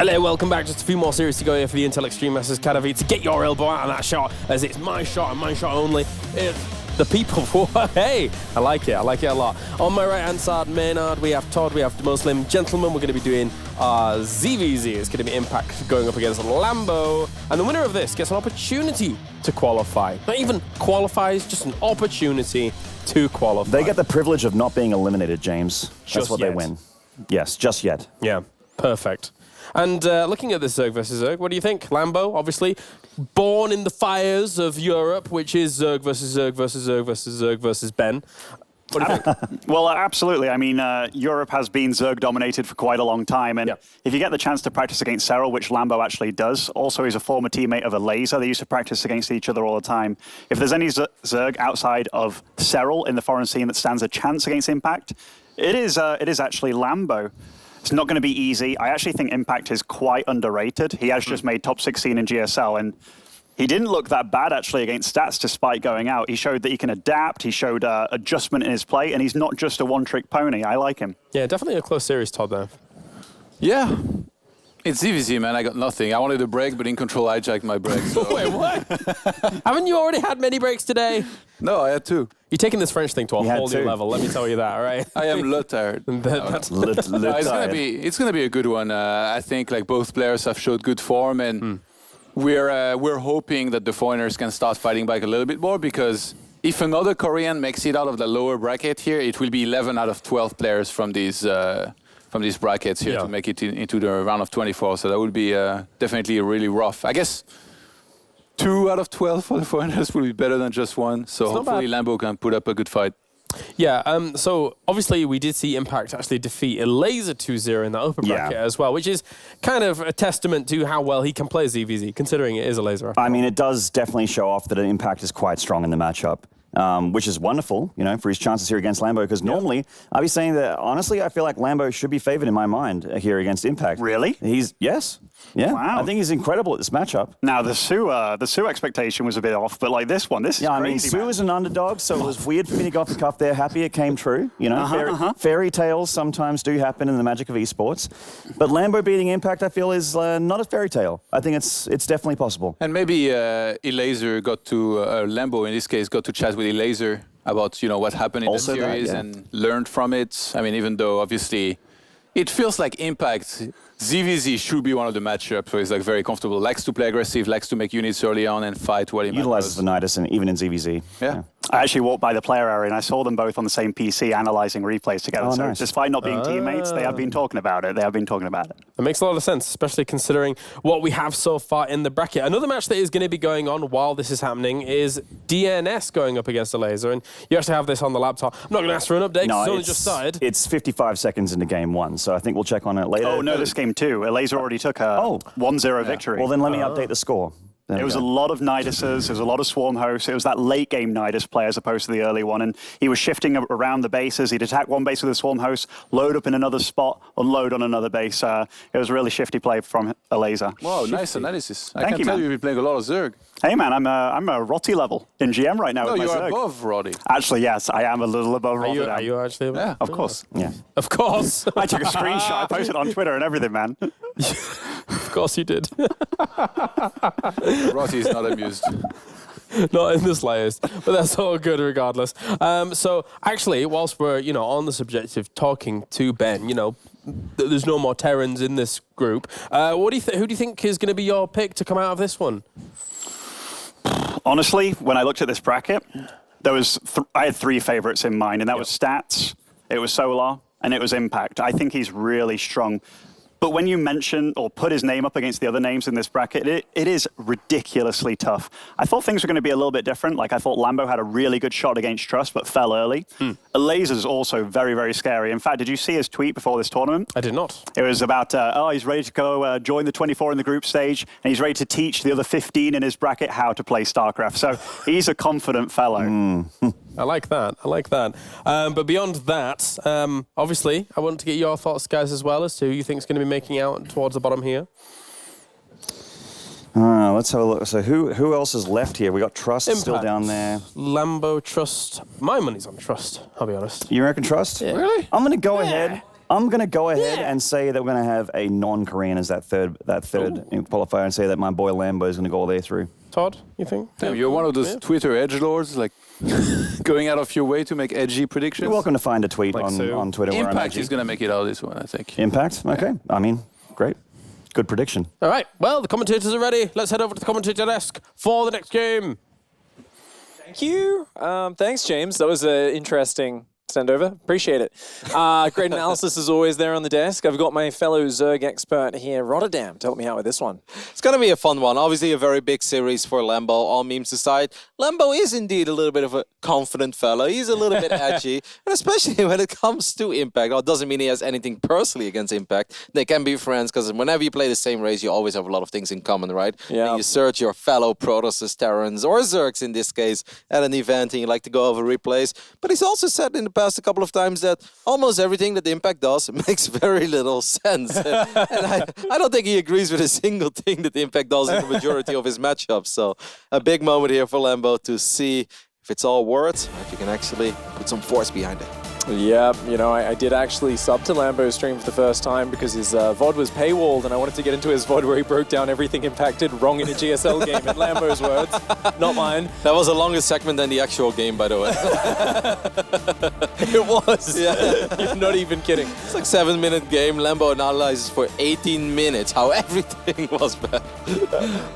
Hello, welcome back. Just a few more series to go here for the Intel Extreme vs Katowice. Get your elbow out of that shot, as it's my shot and my shot only. It's the people. Hey, I like it a lot. On my right-hand side, Maynard, we have Todd, we have the Muslim Gentleman. We're going to be doing ZVZ. It's going to be Impact going up against Lambo. And the winner of this gets an opportunity to qualify. Not even qualifies, just an opportunity to qualify. They get the privilege of not being eliminated, James. That's what yet. they win. Yes, just yet. Yeah, perfect. And looking at this Zerg versus Zerg, what do you think? Lambo, obviously, born in the fires of Europe, which is Zerg versus Zerg versus Zerg versus Zerg versus Ben. What do you think? Well, absolutely. I mean, Europe has been Zerg-dominated for quite a long time, and if you get the chance to practice against Serral, which Lambo actually does, also he's a former teammate of Elazer. They used to practice against each other all the time. If there's any Zerg outside of Serral in the foreign scene that stands a chance against Impact, it is actually Lambo. It's not going to be easy. I actually think Impact is quite underrated. He has just made top 16 in GSL, and he didn't look that bad, actually, against Stats despite going out. He showed that he can adapt. He showed adjustment in his play, and he's not just a one-trick pony. I like him. Yeah, definitely a close series, Todd, though. Yeah. It's ZVZ, man. I got nothing. I wanted a break, but in control, I hijacked my break. So. Wait, what? Haven't you already had many breaks today? No, I had two. You're taking this French thing to a whole new level, let me tell you that, all right? I am le tired. It's gonna be a good one. I think like both players have showed good form, and we're hoping that the foreigners can start fighting back a little bit more, because if another Korean makes it out of the lower bracket here, it will be 11 out of 12 players from these brackets here to make it into the round of 24. So that would be definitely really rough. I guess 2 out of 12 for the foreigners will be better than just one. So hopefully Lambo can put up a good fight. Yeah, so obviously we did see Impact actually defeat Elazer 2-0 in that upper bracket as well, which is kind of a testament to how well he can play ZVZ, considering it is Elazer. I mean, it does definitely show off that Impact is quite strong in the matchup. Which is wonderful, you know, for his chances here against Lambo, because normally I'd be saying that, honestly, I feel like Lambo should be favored in my mind here against Impact. Really? Wow. I think he's incredible at this matchup. Now, the Sue expectation was a bit off, but like this is crazy, I mean, Sue is an underdog, so it was weird for me to go off the cuff there. Happy it came true. You know, fairy tales sometimes do happen in the magic of esports. But Lambo beating Impact, I feel, is not a fairy tale. I think it's definitely possible. And maybe Elazer got to, Lambo in this case, got to chat with Elazer about, you know, what happened in the series and learned from it. I mean, even though obviously it feels like Impact, ZVZ should be one of the matchups where he's like very comfortable, likes to play aggressive, likes to make units early on and fight what he utilizes the Nidus and even in ZVZ. Yeah. I actually walked by the player area and I saw them both on the same PC analyzing replays together. So despite not being teammates, they have been talking about it. It makes a lot of sense, especially considering what we have so far in the bracket. Another match that is going to be going on while this is happening is DNS going up against Elazer, and you actually have this on the laptop. I'm not going to ask for an update because it's only just started. It's 55 seconds into game 1, so I think we'll check on it later. Oh, no, this game 2. Elazer already took a 1-0 victory. Well, then let me update the score. It was a lot of Niduses, there was a lot of Swarm hosts. It was that late game Nidus play as opposed to the early one. And he was shifting around the bases. He'd attack one base with a Swarm host, load up in another spot, unload on another base. It was a really shifty play from Elazer. Wow, nice analysis. I Thank can you, tell man. you've been playing a lot of Zerg. Hey man, I'm a Rotty level in GM right now. No, with my you're Zerg. above Roddy. Actually, yes, I am a little above Roddy. Are you actually above? Yeah, of course. Yeah. Of course. I took a screenshot, I posted it on Twitter and everything, man. Of course you did. Roddy's not amused. Not in the slightest, but that's all good regardless. So actually, whilst we're on the subject of talking to Ben, there's no more Terrans in this group. Who do you think is going to be your pick to come out of this one? Honestly, when I looked at this bracket, I had 3 favorites in mind, and that was Stats, it was Solar, and it was Impact. I think he's really strong. But when you mention or put his name up against the other names in this bracket, it is ridiculously tough. I thought things were going to be a little bit different. Like I thought Lambo had a really good shot against Trust, but fell early. Elazer's also very, very scary. In fact, did you see his tweet before this tournament? I did not. It was about, he's ready to go join the 24 in the group stage, and he's ready to teach the other 15 in his bracket how to play StarCraft. So he's a confident fellow. I like that. But beyond that, obviously, I want to get your thoughts, guys, as well, as to who you think is going to be making out towards the bottom here. Let's have a look. So who else is left here? We got Trust Impact. still down there. Lambo, Trust. My money's on Trust, I'll be honest. You reckon Trust? Yeah. Really? I'm going to go ahead I'm going to go ahead and say that we're going to have a non-Korean as that third qualifier, and say that my boy Lambo is going to go all the way through. Todd, you think? Damn, you're one of those Twitter edgelords, like going out of your way to make edgy predictions. You're welcome to find a tweet Like on Twitter. where I'm Impact edgy. is going to make it out of this one, I think. Impact? Okay. I mean, great. Good prediction. All right. Well, the commentators are ready. Let's head over to the commentator desk for the next game. Thank you. Thanks, James. That was interesting. Send over. Appreciate it. Great analysis as always there on the desk. I've got my fellow Zerg expert here, Rotterdam, to help me out with this one. It's going to be a fun one. Obviously, a very big series for Lambo, all memes aside. Lambo is indeed a little bit of a confident fellow. He's a little bit edgy, and especially when it comes to Impact. It doesn't mean he has anything personally against Impact. They can be friends, because whenever you play the same race, you always have a lot of things in common, right? Yeah. You search your fellow Protosses, Terrans, or Zergs in this case, at an event, and you like to go over replays. But he's also said in the past a couple of times that almost everything that Impact does makes very little sense. and I don't think he agrees with a single thing that Impact does in the majority of his matchups. So a big moment here for Lambo to see if it's all words, or if you can actually put some force behind it. Yeah, you know, I did actually sub to Lambo's stream for the first time because his VOD was paywalled, and I wanted to get into his VOD where he broke down everything Impacted wrong in a GSL game, in Lambo's words, not mine. That was a longer segment than the actual game, by the way. It was. Yeah. You're not even kidding. It's like a 7-minute game. Lambo analyzes for 18 minutes how everything was bad.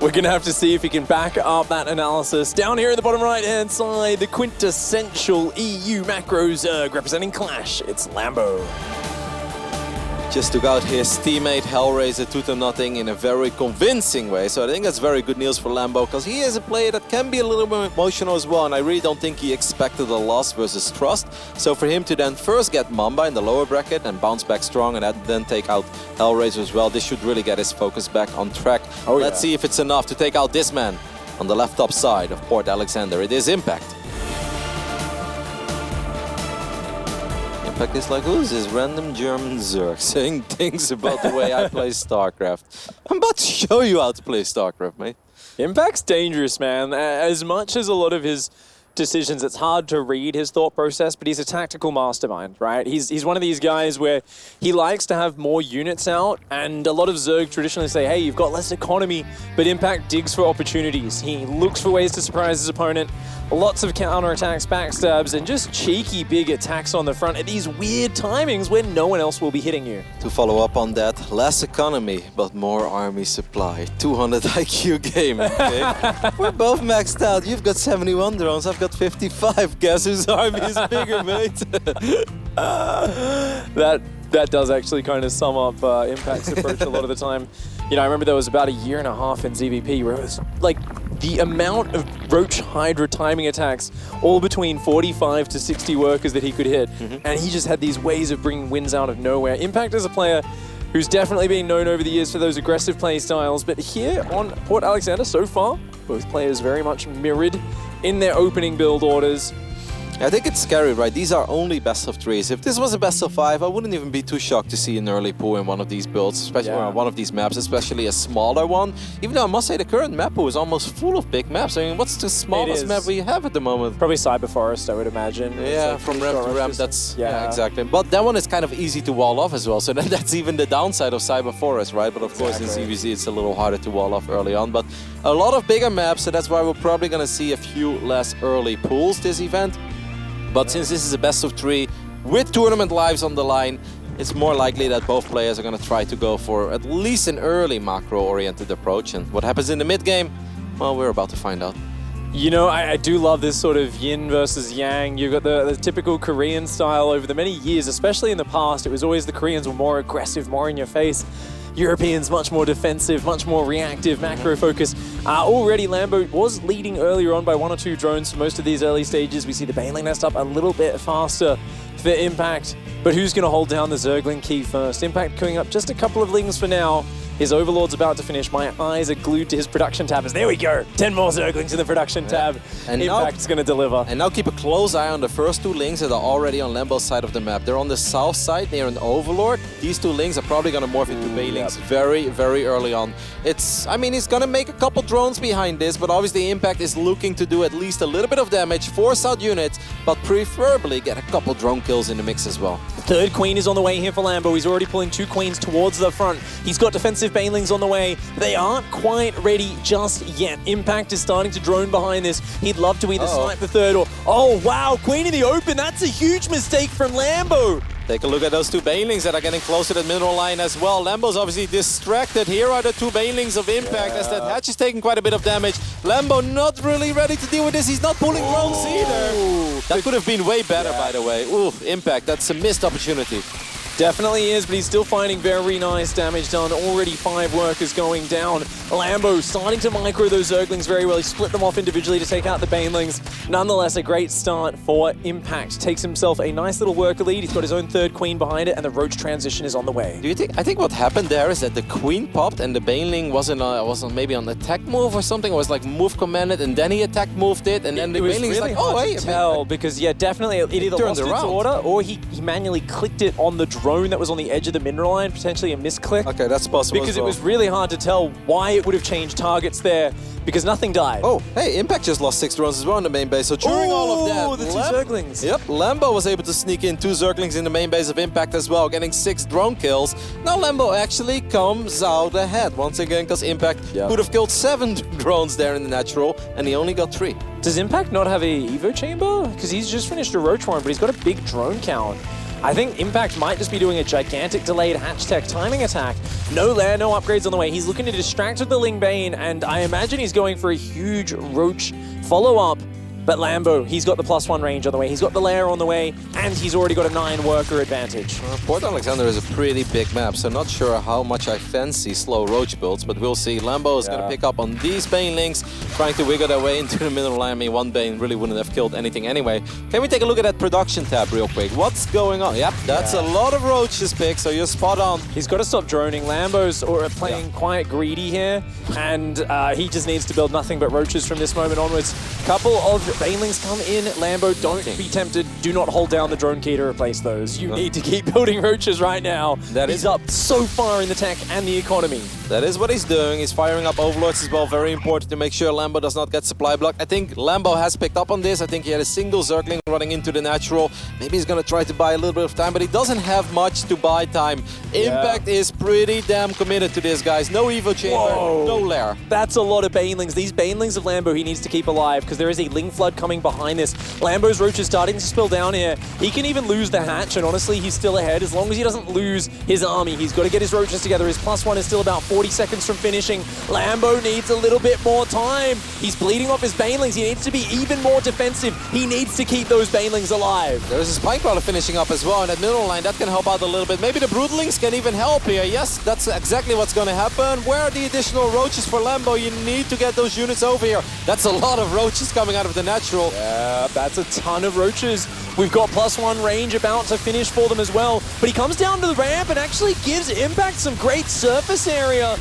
We're going to have to see if he can back up that analysis. Down here at the bottom right-hand side, the quintessential EU macro Zerg representing Clash. It's Lambo. Just took out his teammate Hellraiser 2-0 in a very convincing way. So I think that's very good news for Lambo, because he is a player that can be a little bit emotional as well. And I really don't think he expected a loss versus Trust. So for him to then first get Mamba in the lower bracket and bounce back strong and then take out Hellraiser as well, this should really get his focus back on track. Let's see if it's enough to take out this man on the left top side of Port Alexander. It is Impact. Impact is like, who's this random German Zerg saying things about the way I play StarCraft? I'm about to show you how to play StarCraft, mate. Impact's dangerous, man. As much as a lot of his decisions, it's hard to read his thought process, but he's a tactical mastermind, right? He's one of these guys where he likes to have more units out, and a lot of Zerg traditionally say, hey, you've got less economy, but Impact digs for opportunities. He looks for ways to surprise his opponent. Lots of counterattacks, backstabs, and just cheeky big attacks on the front at these weird timings when no one else will be hitting you. To follow up on that, less economy, but more army supply. 200 IQ game, okay? We're both maxed out. You've got 71 drones, I've got 55. Guess whose army is bigger, mate? That does actually kind of sum up Impact's approach a lot of the time. You know, I remember there was about a year and a half in ZVP where it was like the amount of Roach Hydra timing attacks, all between 45 to 60 workers that he could hit. And he just had these ways of bringing wins out of nowhere. Impact is a player who's definitely been known over the years for those aggressive play styles, but here on Port Alexander, so far, both players very much mirrored in their opening build orders. I think it's scary, right? These are only best of 3s. If this was a best of 5, I wouldn't even be too shocked to see an early pool in one of these builds, especially on one of these maps, especially a smaller one. Even though I must say the current map pool is almost full of big maps. I mean, what's the smallest map we have at the moment? Probably Cyber Forest, I would imagine. Yeah, like from ramp to ramp, that's, yeah, exactly. But that one is kind of easy to wall off as well, so then that's even the downside of Cyber Forest, right? But of course in CVZ it's a little harder to wall off early on. But a lot of bigger maps, so that's why we're probably going to see a few less early pools this event. But since this is a best of 3 with tournament lives on the line, it's more likely that both players are going to try to go for at least an early macro-oriented approach. And what happens in the mid-game, well, we're about to find out. You know, I do love this sort of yin versus yang. You've got the typical Korean style over the many years, especially in the past. It was always the Koreans were more aggressive, more in your face. Europeans much more defensive, much more reactive, macro focus. Already Lambo was leading earlier on by 1 or 2 drones for most of these early stages. We see the Baneling nest up a little bit faster for Impact. But who's going to hold down the Zergling key first? Impact queuing up just a couple of lings for now. His Overlord's about to finish. My eyes are glued to his production tab. There we go. 10 more Zerglings in the production tab. And Impact's going to deliver. And now keep a close eye on the first 2 lings that are already on Lambo's side of the map. They're on the south side near an Overlord. These 2 lings are probably going to morph into Banelings very, very early on. I mean, he's going to make a couple drones behind this, but obviously Impact is looking to do at least a little bit of damage, force out units, but preferably get a couple drone kills in the mix as well. Third queen is on the way here for Lambo. He's already pulling 2 queens towards the front. He's got defensive banelings on the way. They aren't quite ready just yet. Impact is starting to drone behind this. He'd love to either snipe the third or... Oh, wow, queen in the open. That's a huge mistake from Lambo. Take a look at those 2 banelings that are getting closer to the middle line as well. Lambo's obviously distracted. Here are the 2 banelings of Impact as that hatch is taking quite a bit of damage. Lambo not really ready to deal with this. He's not pulling drones either. That could have been way better, by the way. Ooh, Impact, that's a missed opportunity. Definitely is, but he's still finding very nice damage done. Already 5 workers going down. Lambo starting to micro those Zerglings very well. He split them off individually to take out the Banelings. Nonetheless, a great start for Impact. Takes himself a nice little worker lead. He's got his own 3rd queen behind it, and the Roach transition is on the way. Do you think? I think what happened there is that the queen popped and the Baneling wasn't maybe on attack move or something. It was like move commanded, and then he attack moved it, and then the Baneling is like, oh wait, tell because yeah, definitely it either lost its order or he manually clicked it on the drone that was on the edge of the mineral line, potentially a misclick. Okay, that's possible. Because it was really hard to tell why it would have changed targets there, because nothing died. Oh, hey, Impact just lost 6 drones as well in the main base. So during all of that, the 2 Zerglings. Yep, Lambo was able to sneak in 2 Zerglings in the main base of Impact as well, getting 6 drone kills. Now Lambo actually comes out ahead once again, because Impact could have killed 7 drones there in the natural, and he only got 3. Does Impact not have a Evo chamber? Because he's just finished a Roach one, but he's got a big drone count. I think Impact might just be doing a gigantic delayed hatch tech timing attack. No lair, no upgrades on the way. He's looking to distract with the Ling Bane, and I imagine he's going for a huge Roach follow-up. But Lambo, he's got the +1 range on the way. He's got the lair on the way, and he's already got a 9 worker advantage. Port Alexander is a pretty big map, so not sure how much I fancy slow Roach builds, but we'll see. Lambo is going to pick up on these Banelings, trying to wiggle their way into the middle line. I mean, 1 Bane really wouldn't have killed anything anyway. Can we take a look at that production tab real quick? What's going on? Yep, that's a lot of Roaches picked, so you're spot on. He's got to stop droning. Lambo's playing quite greedy here, and he just needs to build nothing but Roaches from this moment onwards. Couple of Banelings come in. Lambo, don't be tempted. Do not hold down the drone key to replace those. You need to keep building Roaches right now. He's up so far in the tech and the economy. That is what he's doing. He's firing up Overlords as well. Very important to make sure Lambo does not get supply blocked. I think Lambo has picked up on this. I think he had a single Zergling running into the natural. Maybe he's going to try to buy a little bit of time, but he doesn't have much to buy time. Impact is pretty damn committed to this, guys. No Evo chamber, no lair. That's a lot of Banelings. These Banelings of Lambo he needs to keep alive, because there is a Ling Flood coming behind this. Lambo's Roach is starting to spill down here. He can even lose the hatch, and honestly, he's still ahead. As long as he doesn't lose his army, he's got to get his Roaches together. His +1 is still about 40 seconds from finishing. Lambo needs a little bit more time. He's bleeding off his Banelings. He needs to be even more defensive. He needs to keep those Banelings alive. There's a Spine Crawler finishing up as well in that middle line. That can help out a little bit. Maybe the Broodlings can even help here. Yes, that's exactly what's going to happen. Where are the additional Roaches for Lambo? You need to get those units over here. That's a lot of Roaches coming out of the natural. Yeah, that's a ton of Roaches. We've got +1 range about to finish for them as well. But he comes down to the ramp and actually gives Impact some great surface area.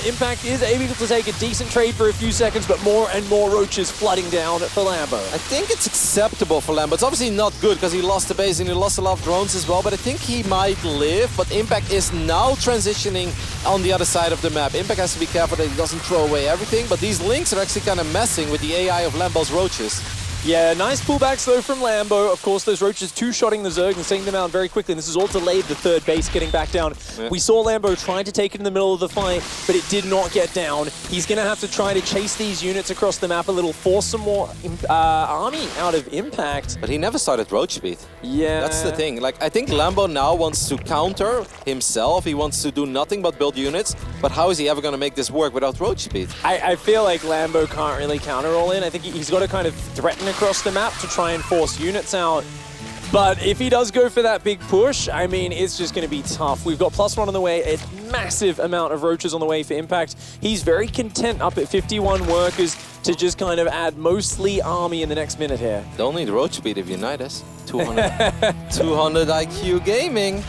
Impact is able to take a decent trade for a few seconds, but more and more Roaches flooding down for Lambo. I think it's acceptable for Lambo. It's obviously not good because he lost the base and he lost a lot of drones as well, but I think he might live. But Impact is now transitioning on the other side of the map. Impact has to be careful that he doesn't throw away everything, but these links are actually kind of messing with the AI of Lambo's Roaches. Yeah, nice pullbacks though from Lambo. Of course, those Roaches two-shotting the Zerg and taking them out very quickly. And this is all delayed the third base getting back down. Yeah. We saw Lambo trying to take it in the middle of the fight, but it did not get down. He's going to have to try to chase these units across the map a little, force some more army out of Impact. But he never started Roach speed. Yeah. That's the thing. Like, I think Lambo now wants to counter himself. He wants to do nothing but build units. But how is he ever going to make this work without Roach speed? I feel like Lambo can't really counter all in. I think he's got to kind of threaten across the map to try and force units out. But if he does go for that big push, I mean, it's just going to be tough. We've got +1 on the way, a massive amount of Roaches on the way for Impact. He's very content up at 51 workers to just kind of add mostly army in the next minute here. Don't need Roach speed if you unite us. 200 IQ gaming.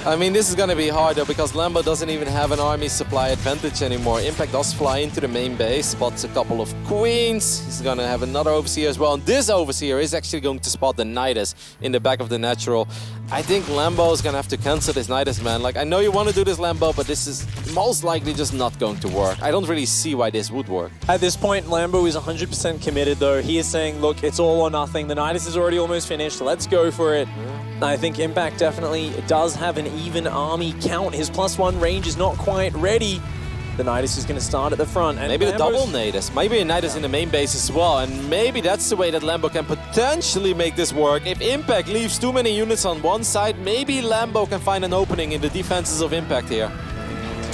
I mean, this is going to be harder because Lambo doesn't even have an army supply advantage anymore. Impact does fly into the main base, spots a couple of queens. He's going to have another Overseer as well. And this Overseer is actually going to spot the Nidus in the back of the natural. I think Lambo is gonna have to cancel this Nidus, man. Like, I know you want to do this, Lambo, but this is most likely just not going to work. I don't really see why this would work. At this point, Lambo is 100% committed, though. He is saying, look, it's all or nothing. The Nidus is already almost finished. Let's go for it. I think Impact definitely does have an even army count. His +1 range is not quite ready. The Nidus is going to start at the front. And maybe the Lambo's double Nidus. Maybe a Nidus in the main base as well. And maybe that's the way that Lambo can potentially make this work. If Impact leaves too many units on one side, maybe Lambo can find an opening in the defenses of Impact here.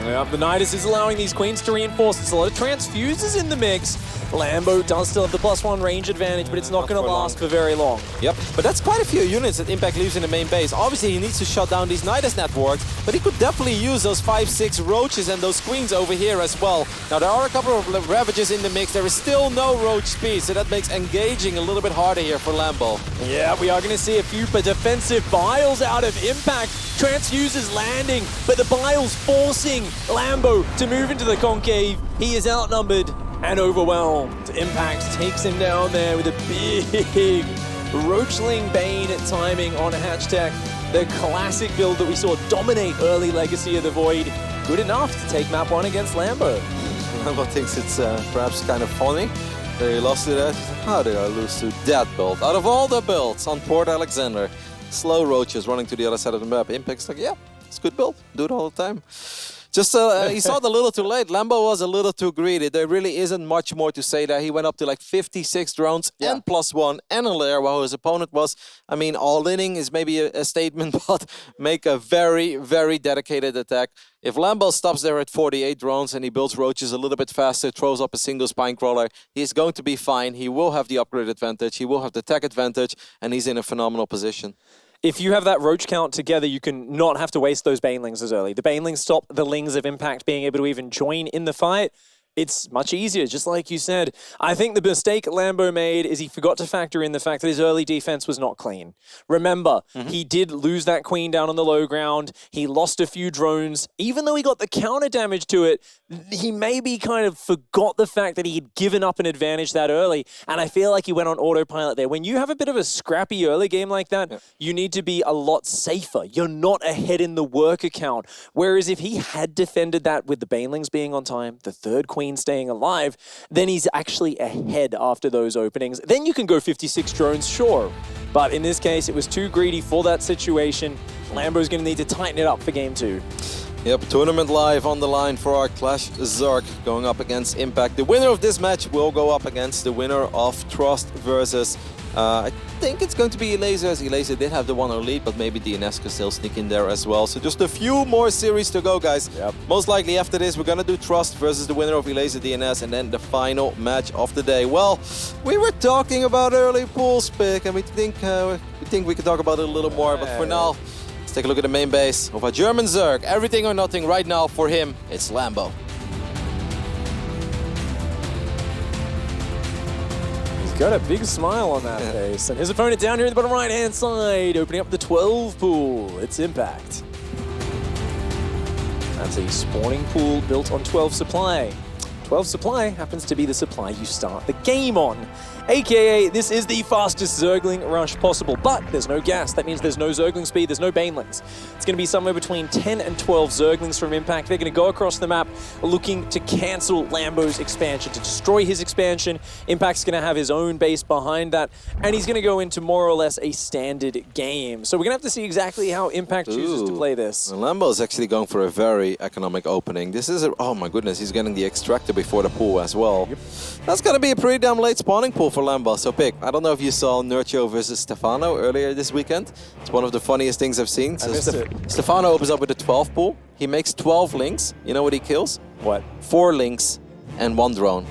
Yeah, the Nidus is allowing these queens to reinforce. There's a lot of transfuses in the mix. Lambo does still have the +1 range advantage, but it's not going to last for very long. Yep, but that's quite a few units that Impact leaves in the main base. Obviously, he needs to shut down these Nidus networks, but he could definitely use those 5-6 roaches and those queens over here as well. Now, there are a couple of Ravages in the mix. There is still no roach speed, so that makes engaging a little bit harder here for Lambo. Yeah, we are going to see a few defensive biles out of Impact. Transfuses landing, but the biles forcing Lambo to move into the concave. He is outnumbered and overwhelmed. Impact takes him down there with a big Roachling Bane timing on Hashtag. The classic build that we saw dominate early Legacy of the Void. Good enough to take map 1 against Lambo. Lambo thinks it's perhaps kind of funny that he lost to that. How did I lose to that build? Out of all the builds on Port Alexander, slow roaches running to the other side of the map. Impact's like, yeah, it's a good build. Do it all the time. Just, he saw it a little too late. Lambo was a little too greedy. There really isn't much more to say there. He went up to like 56 drones and +1 and a lair, while his opponent was, I mean, all-inning is maybe a statement, but make a very, very dedicated attack. If Lambo stops there at 48 drones and he builds roaches a little bit faster, throws up a single spine crawler, he's going to be fine. He will have the upgrade advantage, he will have the tech advantage, and he's in a phenomenal position. If you have that roach count together, you can not have to waste those Banelings as early. The Banelings stop the Lings of Impact being able to even join in the fight. It's much easier, just like you said. I think the mistake Lambo made is he forgot to factor in the fact that his early defense was not clean. Remember, he did lose that queen down on the low ground. He lost a few drones. Even though he got the counter damage to it, he maybe kind of forgot the fact that he had given up an advantage that early. And I feel like he went on autopilot there. When you have a bit of a scrappy early game like that, you need to be a lot safer. You're not ahead in the work account. Whereas if he had defended that with the Banelings being on time, the third queen staying alive, then he's actually ahead after those openings. Then you can go 56 drones, sure. But in this case, it was too greedy for that situation. Lambo's going to need to tighten it up for game 2. Yep, tournament live on the line for our Clash Zerg going up against Impact. The winner of this match will go up against the winner of Trust versus I think it's going to be Elazer, as Elazer did have the 1-0 lead, but maybe DNS could still sneak in there as well. So just a few more series to go, guys. Yep. Most likely after this, we're going to do Trust versus the winner of Elazer DNS, and then the final match of the day. Well, we were talking about early pools pick, and we think we could talk about it a little more, but for now, let's take a look at the main base of a German Zerg. Everything or nothing right now for him, it's Lambo. Got a big smile on that face. And his opponent down here in the bottom right-hand side, opening up the 12 pool. It's Impact. That's a spawning pool built on 12 supply. 12 supply happens to be the supply you start the game on. AKA, this is the fastest Zergling rush possible, but there's no gas. That means there's no Zergling speed, there's no Banelings. It's going to be somewhere between 10 and 12 Zerglings from Impact. They're going to go across the map looking to cancel Lambo's expansion, to destroy his expansion. Impact's going to have his own base behind that, and he's going to go into more or less a standard game. So we're going to have to see exactly how Impact chooses to play this. And Lambo is actually going for a very economic opening. This is oh my goodness, he's getting the extractor before the pool as well. Yep. That's going to be a pretty damn late spawning pool for Lambo. So Pick, I don't know if you saw Nurcho versus Stefano earlier this weekend. It's one of the funniest things I've seen. So Stefano opens up with a 12 pool. He makes 12 links. You know what he kills? What? 4 links and 1 drone.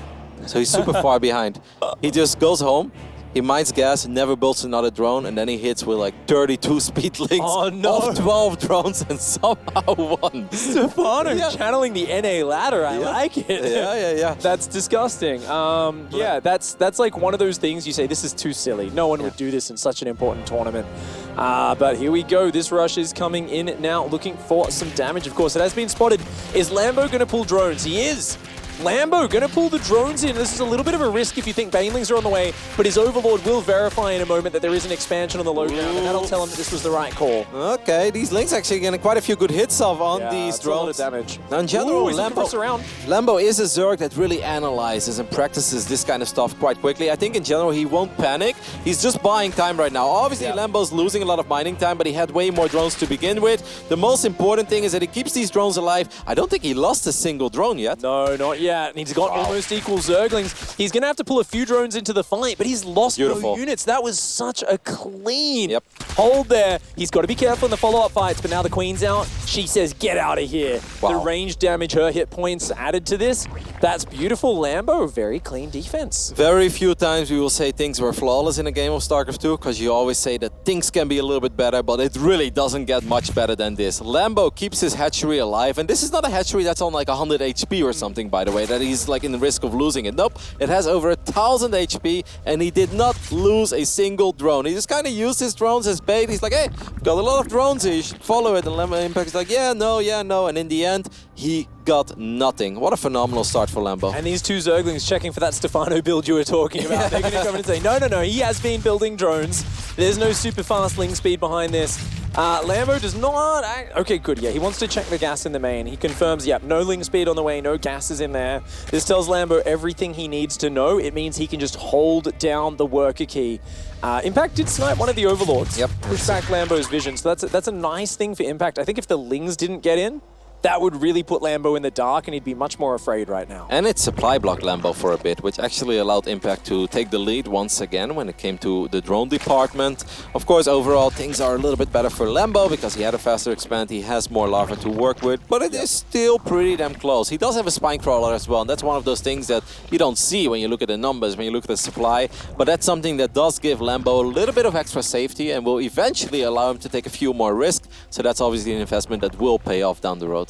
So he's super far behind. He just goes home. He mines gas, never builds another drone, and then he hits with like 32 speed links off 12 drones and somehow won. Stefano channeling the NA ladder. I like it. Yeah. That's disgusting. Yeah, that's like one of those things you say, this is too silly. No one would do this in such an important tournament. But here we go. This rush is coming in now, looking for some damage. Of course, it has been spotted. Is Lambo going to pull drones? He is. Lambo going to pull the drones in. This is a little bit of a risk if you think Banelings are on the way, but his Overlord will verify in a moment that there is an expansion on the low ground, and that'll tell him that this was the right call. Okay, these Lings actually getting quite a few good hits off on these drones. A lot of damage. Now, in general, Lambo is a Zerg that really analyzes and practices this kind of stuff quite quickly. I think in general he won't panic. He's just buying time right now. Obviously, Lambo's losing a lot of mining time, but he had way more drones to begin with. The most important thing is that he keeps these drones alive. I don't think he lost a single drone yet. No, not yet. And he's got almost equal Zerglings. He's going to have to pull a few drones into the fight, but he's lost no units. That was such a clean hold there. He's got to be careful in the follow-up fights, but now the Queen's out. She says, get out of here. The range damage, her hit points added to this. That's beautiful. Lambo, very clean defense. Very few times we will say things were flawless in a game of StarCraft II, because you always say that things can be a little bit better, but it really doesn't get much better than this. Lambo keeps his hatchery alive, and this is not a hatchery that's on like 100 HP or something, by the way, that he's like in the risk of losing it. Nope, it has over 1,000 HP, and he did not lose a single drone. He just kind of used his drones as bait. He's like, hey, got a lot of drones here, you should follow it. And Lambo Impact is like, yeah, no. And in the end, he got nothing. What a phenomenal start for Lambo. And these two Zerglings checking for that Stefano build you were talking about. They're going to come in and say, no, he has been building drones. There's no super fast ling speed behind this. Lambo does not... Okay, good, he wants to check the gas in the main. He confirms, no ling speed on the way, no gas is in there. This tells Lambo everything he needs to know. It means he can just hold down the worker key. Impact did snipe one of the Overlords. Push back Lambo's vision, so that's a nice thing for Impact. I think if the lings didn't get in, that would really put Lambo in the dark, and he'd be much more afraid right now. And it supply blocked Lambo for a bit, which actually allowed Impact to take the lead once again when it came to the drone department. Of course, overall, things are a little bit better for Lambo because he had a faster expand, he has more lava to work with, but it is still pretty damn close. He does have a spine crawler as well, and that's one of those things that you don't see when you look at the numbers, when you look at the supply, but that's something that does give Lambo a little bit of extra safety and will eventually allow him to take a few more risks, so that's obviously an investment that will pay off down the road.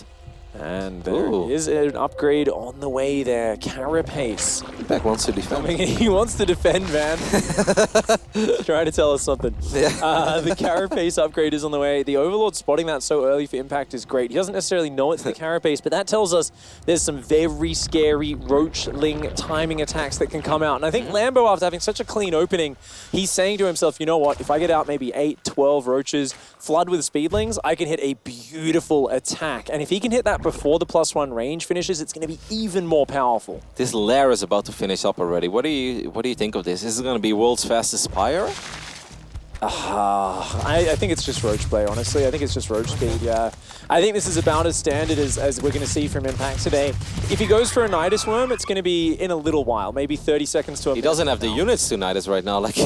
And there is an upgrade on the way there. Carapace. Impact wants to defend. He wants to defend, man. Trying to tell us something. The Carapace upgrade is on the way. The Overlord spotting that so early for Impact is great. He doesn't necessarily know it's the Carapace, but that tells us there's some very scary Roachling timing attacks that can come out. And I think Lambo, after having such a clean opening, he's saying to himself, you know what, if I get out maybe 8, 12 Roaches, flood with Speedlings, I can hit a beautiful attack. And if he can hit that before the +1 range finishes, it's going to be even more powerful. This lair is about to finish up already. What do you think of this? Is it going to be world's fastest Spire? I think it's just Roach play, honestly. I think it's just Roach speed, I think this is about as standard as we're going to see from Impact today. If he goes for a Nidus Worm, it's going to be in a little while, maybe 30 seconds to a minute. He doesn't have the units to Nidus right now. Like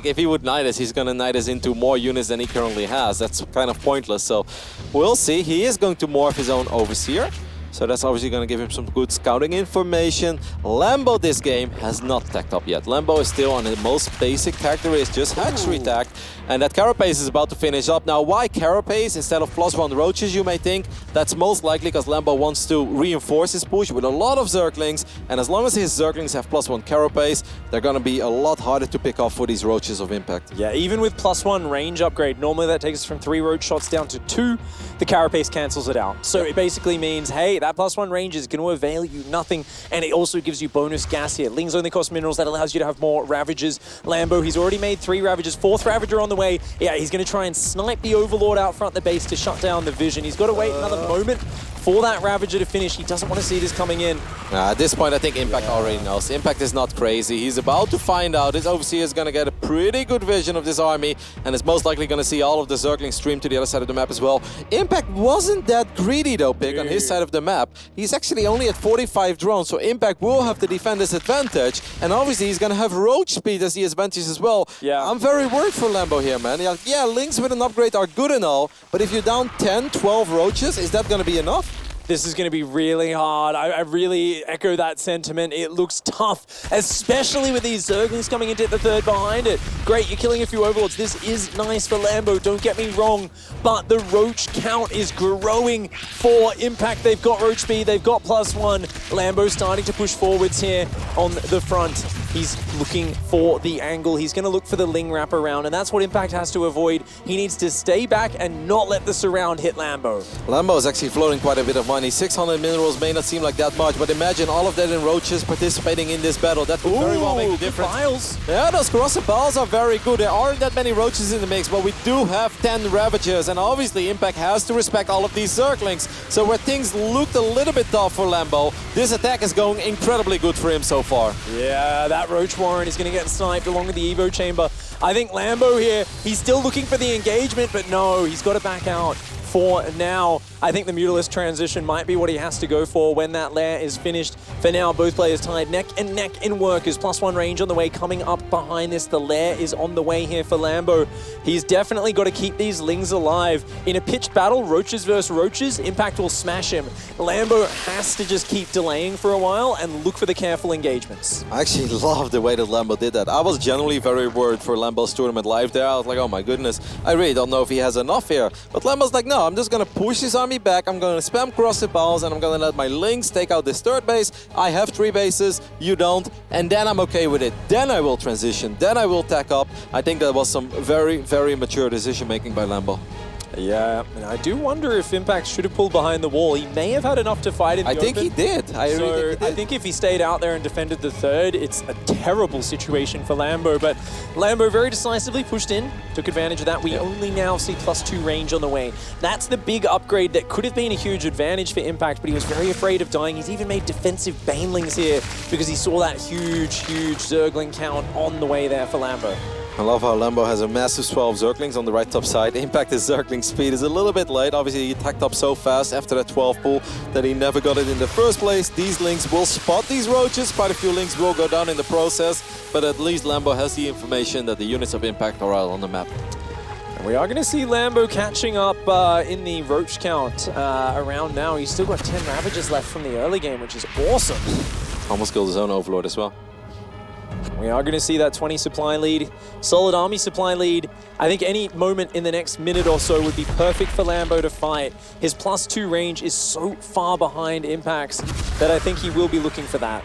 if he would Nidus, he's going to Nidus into more units than he currently has. That's kind of pointless. So we'll see. He is going to morph his own Overseer. So that's obviously going to give him some good scouting information. Lambo this game has not tacked up yet. Lambo is still on the most basic tag there is, just hatchery tag. And that Carapace is about to finish up. Now, why Carapace instead of +1 Roaches, you may think? That's most likely because Lambo wants to reinforce his push with a lot of Zerglings. And as long as his Zerglings have +1 Carapace, they're going to be a lot harder to pick off for these Roaches of Impact. Yeah, even with +1 range upgrade, normally that takes us from 3 Roach shots down to 2. The Carapace cancels it out. So it basically means, hey, that +1 range is going to avail you nothing, and it also gives you bonus gas here. Lings only cost minerals, that allows you to have more Ravagers. Lambo, he's already made 3 Ravagers, 4th Ravager on the way. Yeah, he's going to try and snipe the Overlord out front the base to shut down the vision. He's got to wait another moment for that Ravager to finish. He doesn't want to see this coming in. At this point, I think Impact already knows. Impact is not crazy. He's about to find out. His Overseer is going to get a pretty good vision of this army, and is most likely going to see all of the Zerglings stream to the other side of the map as well. Impact wasn't that greedy, though, Pig, on his side of the map. He's actually only at 45 drones, so Impact will have the defender's advantage, and obviously he's going to have Roach speed as the advantage as well. Yeah. I'm very worried for Lambo here, man. Yeah, Lings with an upgrade are good and all, but if you're down 10, 12 Roaches, is that going to be enough? This is going to be really hard. I really echo that sentiment. It looks tough, especially with these Zerglings coming into the third behind it. Great, you're killing a few Overlords. This is nice for Lambo, don't get me wrong, but the Roach count is growing for Impact. They've got Roach speed, they've got +1. Lambo starting to push forwards here on the front. He's looking for the angle. He's going to look for the Ling wrap around, and that's what Impact has to avoid. He needs to stay back and not let the surround hit Lambo. Lambo is actually floating quite a bit of money. 600 minerals may not seem like that much, but imagine all of that in roaches participating in this battle. That could very well make a difference. Files. Yeah, those corrosive balls are very good. There aren't that many roaches in the mix, but we do have 10 Ravagers, and obviously Impact has to respect all of these Zerglings. So where things looked a little bit tough for Lambo, this attack is going incredibly good for him so far. Yeah, that Roach Warren is going to get sniped along with the Evo Chamber. I think Lambo here, he's still looking for the engagement, but no, he's got to back out. For now, I think the Mutalisk transition might be what he has to go for when that lair is finished. For now, both players tied neck and neck in workers. +1 range on the way, coming up behind this. The lair is on the way here for Lambo. He's definitely got to keep these Lings alive. In a pitched battle, Roaches versus Roaches, Impact will smash him. Lambo has to just keep delaying for a while and look for the careful engagements. I actually love the way that Lambo did that. I was generally very worried for Lambo's tournament live there. I was like, oh my goodness, I really don't know if he has enough here. But Lambo's like, no, I'm just going to push his army back. I'm going to spam corrosive balls, and I'm going to let my Lings take out this third base. I have 3 bases, you don't, and then I'm okay with it. Then I will transition, then I will tack up. I think that was some very, very mature decision making by Lambo. Yeah, and I do wonder if Impact should have pulled behind the wall. He may have had enough to fight in the I think he did. I think if he stayed out there and defended the third, it's a terrible situation for Lambo. But Lambo very decisively pushed in, took advantage of that. We only now see +2 range on the way. That's the big upgrade that could have been a huge advantage for Impact, but he was very afraid of dying. He's even made defensive Banelings here because he saw that huge, huge Zergling count on the way there for Lambo. I love how Lambo has a massive 12 Zerglings on the right top side. Impact his Zergling speed is a little bit late. Obviously, he tacked up so fast after that 12 pull that he never got it in the first place. These Lings will spot these roaches. Quite a few Lings will go down in the process, but at least Lambo has the information that the units of Impact are out on the map. We are going to see Lambo catching up in the Roach count around now. He's still got 10 Ravagers left from the early game, which is awesome. Almost killed his own Overlord as well. We are going to see that 20 supply lead, solid army supply lead. I think any moment in the next minute or so would be perfect for Lambo to fight. His +2 range is so far behind Impact's that I think he will be looking for that.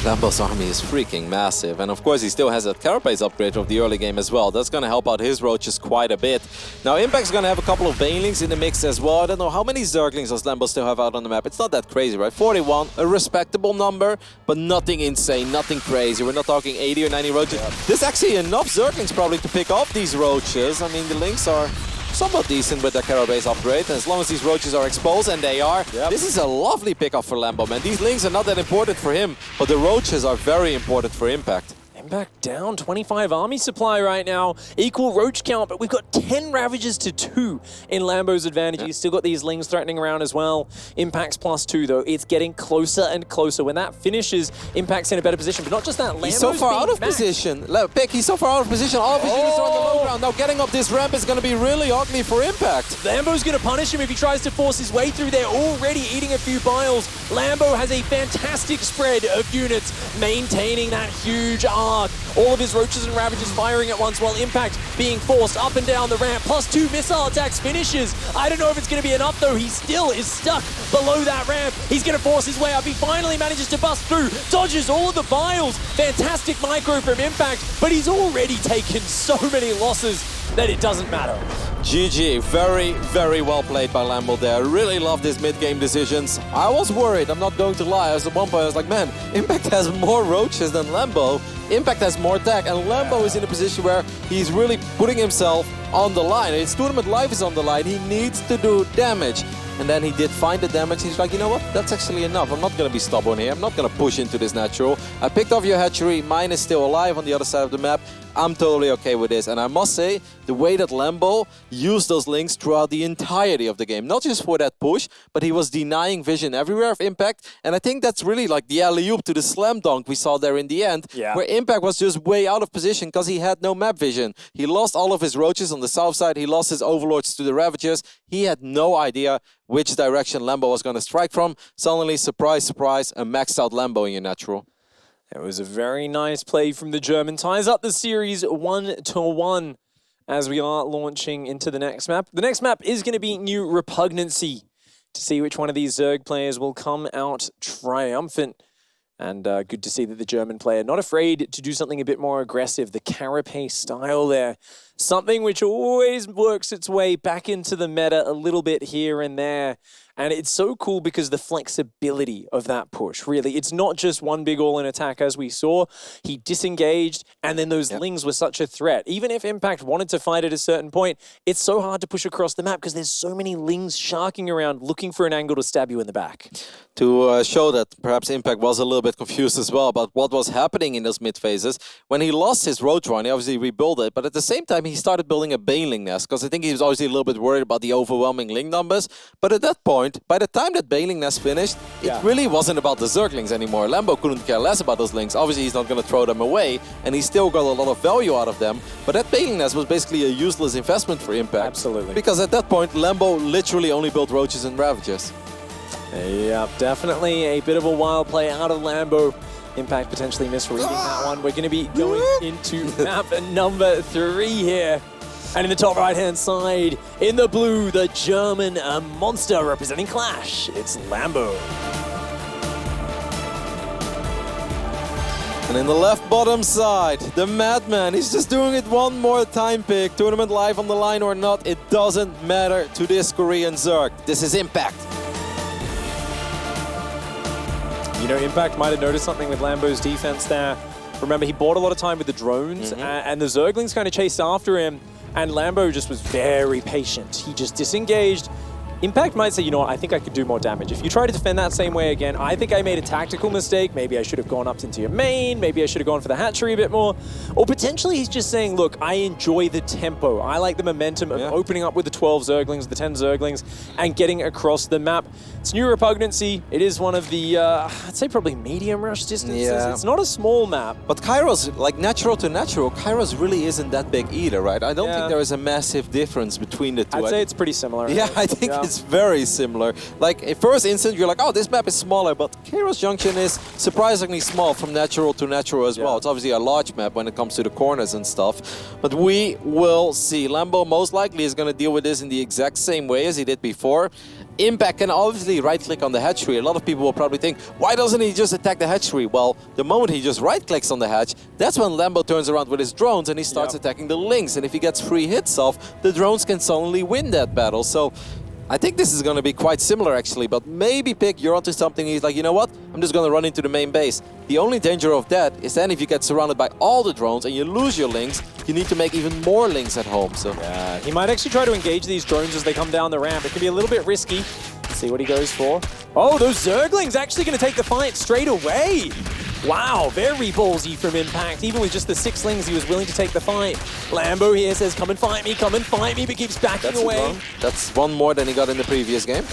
Lambo's army is freaking massive, and of course he still has that Carapace upgrade of the early game as well. That's going to help out his roaches quite a bit. Now Impact's going to have a couple of Banelings in the mix as well. I don't know how many Zerglings does Lambo still have out on the map. It's not that crazy, right? 41, a respectable number, but nothing insane, nothing crazy. We're not talking 80 or 90 roaches. There's actually enough Zerglings probably to pick off these roaches. I mean, the Lings are somewhat decent with their Carapace upgrade, and as long as these roaches are exposed, and they are, this is a lovely pickup for Lambo, man. These Lings are not that important for him, but the roaches are very important for Impact. Impact down 25 army supply right now, equal Roach count, but we've got 10 Ravagers to 2 in Lambo's advantage. He's still got these Lings threatening around as well. Impact's +2 though, it's getting closer and closer. When that finishes, Impact's in a better position, but not just that, Lambo's he's so far out of maxed. position. Pick, he's so far out of position, all of his units are on the low ground. Now getting up this ramp is going to be really ugly for Impact. Lambo's going to punish him if he tries to force his way through there, already eating a few biles. Lambo has a fantastic spread of units, maintaining that huge arc. All of his Roaches and Ravagers firing at once while Impact being forced up and down the ramp. +2 missile attacks finishes. I don't know if it's going to be enough though. He still is stuck below that ramp. He's going to force his way up. He finally manages to bust through, dodges all of the biles. Fantastic micro from Impact, but he's already taken so many losses that it doesn't matter. GG, very, very well played by Lambo there. I really love his mid-game decisions. I was worried, I'm not going to lie. At one point I was like, man, Impact has more roaches than Lambo. Impact has more tech, and Lambo is in a position where he's really putting himself on the line. His tournament life is on the line. He needs to do damage. And then he did find the damage. He's like, you know what? That's actually enough. I'm not going to be stubborn here. I'm not going to push into this natural. I picked off your hatchery. Mine is still alive on the other side of the map. I'm totally okay with this. And I must say, the way that Lambo used those Lings throughout the entirety of the game, not just for that push, but he was denying vision everywhere of Impact. And I think that's really like the alley-oop to the slam dunk we saw there in the end, where Impact was just way out of position because he had no map vision. He lost all of his roaches on the south side. He lost his overlords to the Ravagers. He had no idea which direction Lambo was going to strike from. Suddenly, surprise, surprise, a maxed out Lambo in your natural. It was a very nice play from the German. Ties up the series 1-1 as we are launching into the next map. The next map is going to be New Repugnancy, to see which one of these Zerg players will come out triumphant. And good to see that the German player not afraid to do something a bit more aggressive. The carapace style there. Something which always works its way back into the meta a little bit here and there. And it's so cool because the flexibility of that push, really. It's not just one big all-in attack as we saw. He disengaged, and then those lings were such a threat. Even if Impact wanted to fight at a certain point, it's so hard to push across the map because there's so many lings sharking around looking for an angle to stab you in the back. To show that perhaps Impact was a little bit confused as well about what was happening in those mid phases, when he lost his road run, he obviously rebuilt it, but at the same time he started building a Baneling nest because I think he was obviously a little bit worried about the overwhelming ling numbers. But at that point, by the time that Baneling nest finished, it really wasn't about the Zerglings anymore. Lambo couldn't care less about those lings. Obviously he's not going to throw them away, and he still got a lot of value out of them. But that Baneling nest was basically a useless investment for Impact. Absolutely. Because at that point, Lambo literally only built roaches and ravages. Yep, definitely a bit of a wild play out of Lambo. Impact potentially misreading that one. We're going to be going into map number 3 here. And in the top right-hand side, in the blue, the German monster representing Clash. It's Lambo. And in the left bottom side, the Madman. He's just doing it one more time, pick. Tournament live on the line or not, it doesn't matter to this Korean Zerg. This is Impact. You know, Impact might have noticed something with Lambo's defense there. Remember, he bought a lot of time with the drones, and the Zerglings kind of chased after him, and Lambo just was very patient. He just disengaged. Impact might say, you know what, I think I could do more damage. If you try to defend that same way again, I think I made a tactical mistake. Maybe I should have gone up into your main. Maybe I should have gone for the hatchery a bit more. Or potentially he's just saying, look, I enjoy the tempo. I like the momentum of opening up with the 12 Zerglings, the 10 Zerglings, and getting across the map. It's new repugnancy. It is one of the, I'd say probably medium rush distances. Yeah. It's not a small map. But Kairos, like natural to natural, Kairos really isn't that big either, right? I don't think there is a massive difference between the two. I'd say it's pretty similar. Yeah, I think it's very similar. Like, at first instant, you're like, oh, this map is smaller, but Kairos Junction is surprisingly small from natural to natural as well. It's obviously a large map when it comes to the corners and stuff, but we will see. Lambo most likely is going to deal with this in the exact same way as he did before. Impact can obviously right-click on the hatchery. A lot of people will probably think, why doesn't he just attack the hatchery? Well, the moment he just right-clicks on the hatch, that's when Lambo turns around with his drones and he starts attacking the lings. And if he gets 3 hits off, the drones can suddenly win that battle. So I think this is going to be quite similar, actually, but maybe Pick, you're onto something. He's like, you know what? I'm just going to run into the main base. The only danger of that is then if you get surrounded by all the drones and you lose your links, you need to make even more links at home. So he might actually try to engage these drones as they come down the ramp. It can be a little bit risky. Let's see what he goes for. Oh, those Zerglings actually going to take the fight straight away. Wow, very ballsy from Impact. Even with just the 6 lings, he was willing to take the fight. Lambo here says, come and fight me, but keeps backing away. That's one more than he got in the previous game.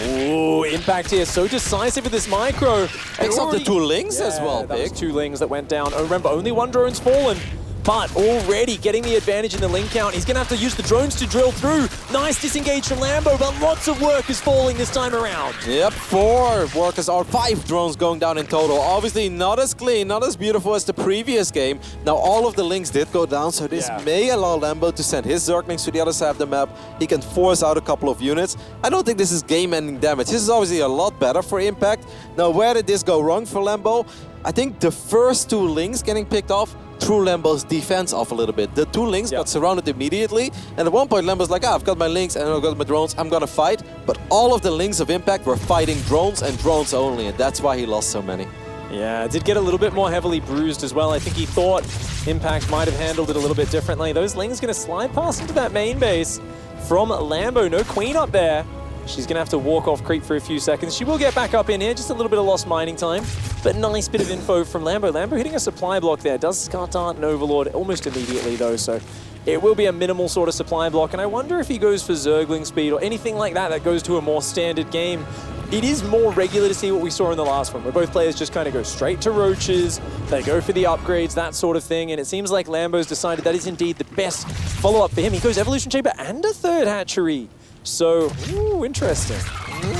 Ooh, Impact here, so decisive with this micro. Picks up the 2 lings as well, that Big. was 2 lings that went down. Oh, remember, only 1 drone's fallen. But already getting the advantage in the link count. He's going to have to use the drones to drill through. Nice disengage from Lambo, but lots of work is falling this time around. Yep, 4 workers or 5 drones going down in total. Obviously not as clean, not as beautiful as the previous game. Now all of the links did go down, so this may allow Lambo to send his Zerglings to the other side of the map. He can force out a couple of units. I don't think this is game-ending damage. This is obviously a lot better for Impact. Now where did this go wrong for Lambo? I think the first 2 links getting picked off threw Lambo's defense off a little bit. The 2 links got surrounded immediately, and at one point Lambo's like, I've got my links and I've got my drones, I'm gonna fight. But all of the links of Impact were fighting drones and drones only, and that's why he lost so many. Yeah, it did get a little bit more heavily bruised as well. I think he thought Impact might have handled it a little bit differently. Those lings gonna slide past into that main base from Lambo. No queen up there. She's going to have to walk off creep for a few seconds. She will get back up in here, just a little bit of lost mining time. But nice bit of info from Lambo. Lambo hitting a supply block there. Does Scar Dart and Overlord almost immediately, though. So it will be a minimal sort of supply block. And I wonder if he goes for Zergling speed or anything like that that goes to a more standard game. It is more regular to see what we saw in the last one, where both players just kind of go straight to roaches, they go for the upgrades, that sort of thing, and it seems like Lambo's decided that is indeed the best follow-up for him. He goes Evolution Chamber and a 3rd hatchery. So, ooh, interesting.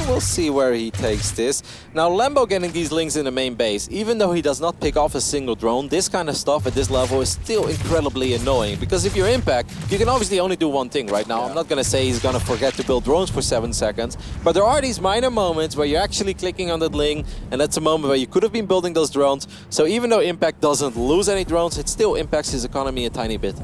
We'll see where he takes this. Now, Lambo getting these links in the main base, even though he does not pick off a single drone, this kind of stuff at this level is still incredibly annoying. Because if you're Impact, you can obviously only do one thing right now. I'm not going to say he's going to forget to build drones for 7 seconds, but there are these minor moments where you're actually clicking on that link, and that's a moment where you could have been building those drones. So even though Impact doesn't lose any drones, it still impacts his economy a tiny bit.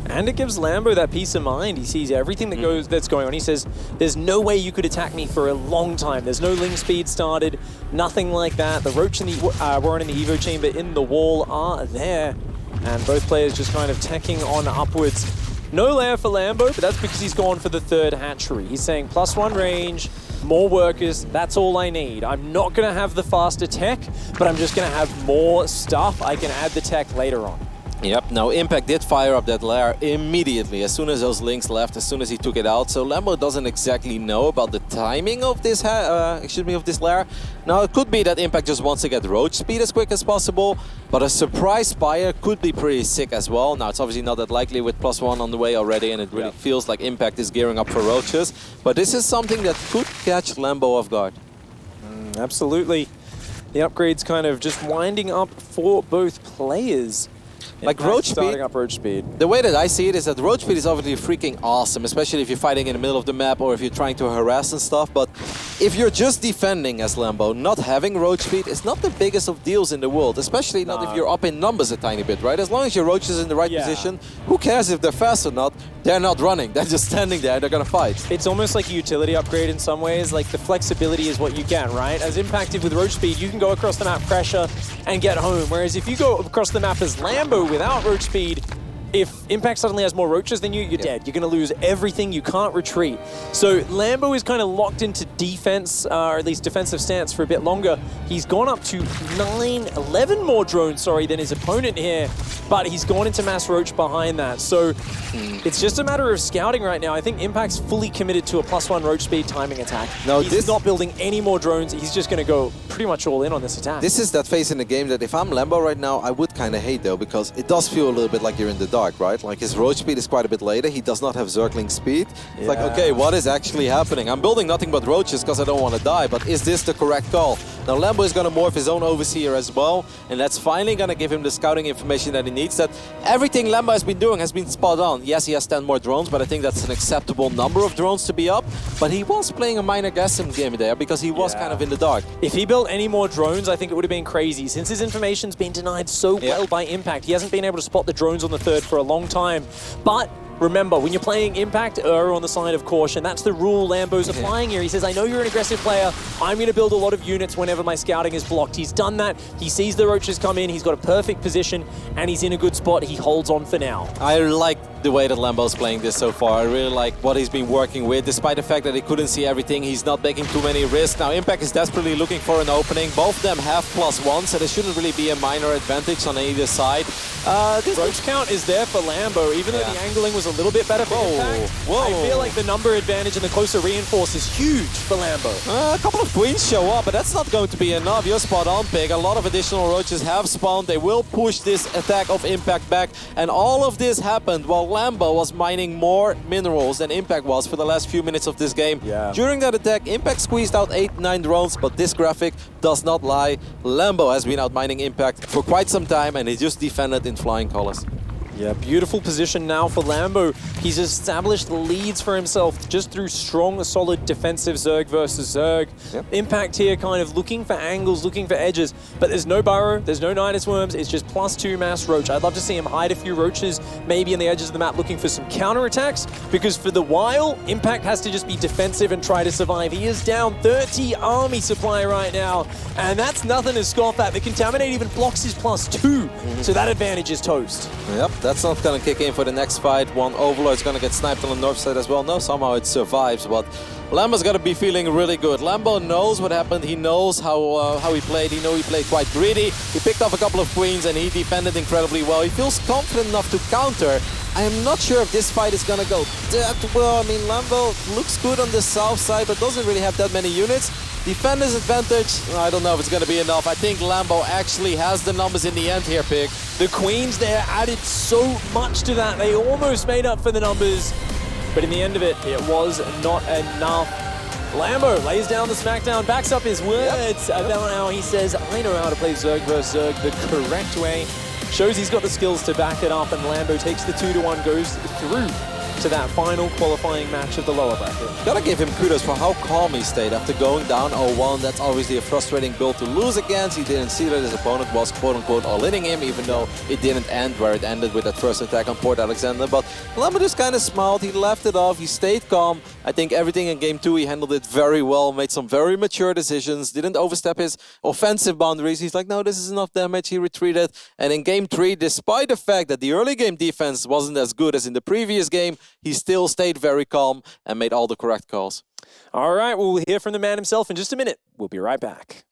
And it gives Lambo that peace of mind. He sees everything that's going on. He says, there's no way you could attack me for a long time. There's no link speed started, nothing like that. The Roach and the Warren in the Evo chamber in the wall are there. And both players just kind of teching on upwards. No lair for Lambo, but that's because he's gone for the third hatchery. He's saying +1 range, more workers, that's all I need. I'm not going to have the faster tech, but I'm just going to have more stuff. I can add the tech later on. Yep, now Impact did fire up that lair immediately, as soon as those links left, as soon as he took it out. So Lambo doesn't exactly know about the timing of this of this lair. Now it could be that Impact just wants to get Roach speed as quick as possible, but a surprise fire could be pretty sick as well. Now it's obviously not that likely with +1 on the way already, and it really feels like Impact is gearing up for Roaches. But this is something that could catch Lambo off guard. Absolutely. The upgrade's kind of just winding up for both players. Like Roach speed, starting up Roach speed. the way that I see it is that Roach speed is obviously freaking awesome, especially if you're fighting in the middle of the map or if you're trying to harass and stuff. But if you're just defending as Lambo, not having Roach speed is not the biggest of deals in the world, especially not if you're up in numbers a tiny bit, right? As long as your Roach is in the right position, who cares if they're fast or not? They're not running. They're just standing there and they're gonna fight. It's almost like a utility upgrade in some ways. Like the flexibility is what you get, right? As impacted with Roach speed, you can go across the map pressure and get home. Whereas if you go across the map as Lambo without Roach speed, if Impact suddenly has more Roaches than you, you're dead. You're going to lose everything. You can't retreat. So Lambo is kind of locked into defense, or at least defensive stance for a bit longer. He's gone up to 11 more drones, than his opponent here, but he's gone into mass Roach behind that. So it's just a matter of scouting right now. I think Impact's fully committed to a +1 Roach speed timing attack. No, he's not building any more drones. He's just going to go pretty much all in on this attack. This is that phase in the game that if I'm Lambo right now, I would kind of hate though, because it does feel a little bit like you're in the dark. Right? Like his Roach speed is quite a bit later. He does not have Zergling speed. It's like, okay, what is actually happening? I'm building nothing but Roaches because I don't want to die, but is this the correct call? Now Lambo is going to morph his own Overseer as well, and that's finally going to give him the scouting information that he needs. That everything Lambo has been doing has been spot on. Yes, he has 10 more drones, but I think that's an acceptable number of drones to be up. But he was playing a minor guessing game there because he was kind of in the dark. If he built any more drones, I think it would have been crazy. Since his information's been denied so well by Impact, he hasn't been able to spot the drones on the third for a long time. But remember, when you're playing Impact, err on the side of caution. That's the rule Lambo's applying here. He says, I know you're an aggressive player. I'm going to build a lot of units whenever my scouting is blocked. He's done that. He sees the Roaches come in. He's got a perfect position, and he's in a good spot. He holds on for now. I like the way that Lambo's playing this so far. I really like what he's been working with. Despite the fact that he couldn't see everything, he's not making too many risks. Now, Impact is desperately looking for an opening. Both of them have +1, so there shouldn't really be a minor advantage on either side. This Roach count is there for Lambo, even though the angling was a little bit better for Impact. I feel like the number advantage and the closer reinforce is huge for Lambo. A couple of queens show up, but that's not going to be enough. You're spot on, Pig. A lot of additional Roaches have spawned. They will push this attack of Impact back, and all of this happened while Lambo was mining more minerals than Impact was for the last few minutes of this game. During that attack, Impact squeezed out 8-9 drones, but this graphic does not lie. Lambo has been out mining Impact for quite some time, and he just defended in flying colors. Yeah, beautiful position now for Lambo. He's established leads for himself just through strong, solid defensive Zerg versus Zerg. Impact here kind of looking for angles, looking for edges, but there's no Burrow, there's no Nidus Worms, it's just +2 mass Roach. I'd love to see him hide a few Roaches, maybe on the edges of the map looking for some counterattacks, because for the while, Impact has to just be defensive and try to survive. He is down 30 army supply right now, and that's nothing to scoff at. The Contaminate even blocks his +2, so that advantage is toast. Yep. That's not going to kick in for the next fight. One Overlord's going to get sniped on the north side as well. No, somehow it survives, but Lambo's got to be feeling really good. Lambo knows what happened. He knows how he played. He knows he played quite greedy. He picked off a couple of queens and he defended incredibly well. He feels confident enough to counter. I am not sure if this fight is going to go that well. I mean, Lambo looks good on the south side, but doesn't really have that many units. Defender's advantage, I don't know if it's going to be enough. I think Lambo actually has the numbers in the end here, Pig. The queens there added so much to that. They almost made up for the numbers, but in the end of it, it was not enough. Lambo lays down the smackdown, backs up his words about how he says, I know how to play Zerg versus Zerg the correct way. Shows he's got the skills to back it up, and Lambo takes the 2-1, goes through to that final qualifying match of the lower bracket. Gotta give him kudos for how calm he stayed after going down 0-1. That's obviously a frustrating build to lose against. He didn't see that his opponent was quote-unquote all-inning him, even though it didn't end where it ended with that first attack on Port Alexander. But Lambo just kind of smiled, he left it off, he stayed calm. I think everything in Game 2 he handled it very well, made some very mature decisions, didn't overstep his offensive boundaries. He's like, no, this is enough damage, he retreated. And in Game 3, despite the fact that the early game defense wasn't as good as in the previous game, he still stayed very calm and made all the correct calls. All right, we'll hear from the man himself in just a minute. We'll be right back.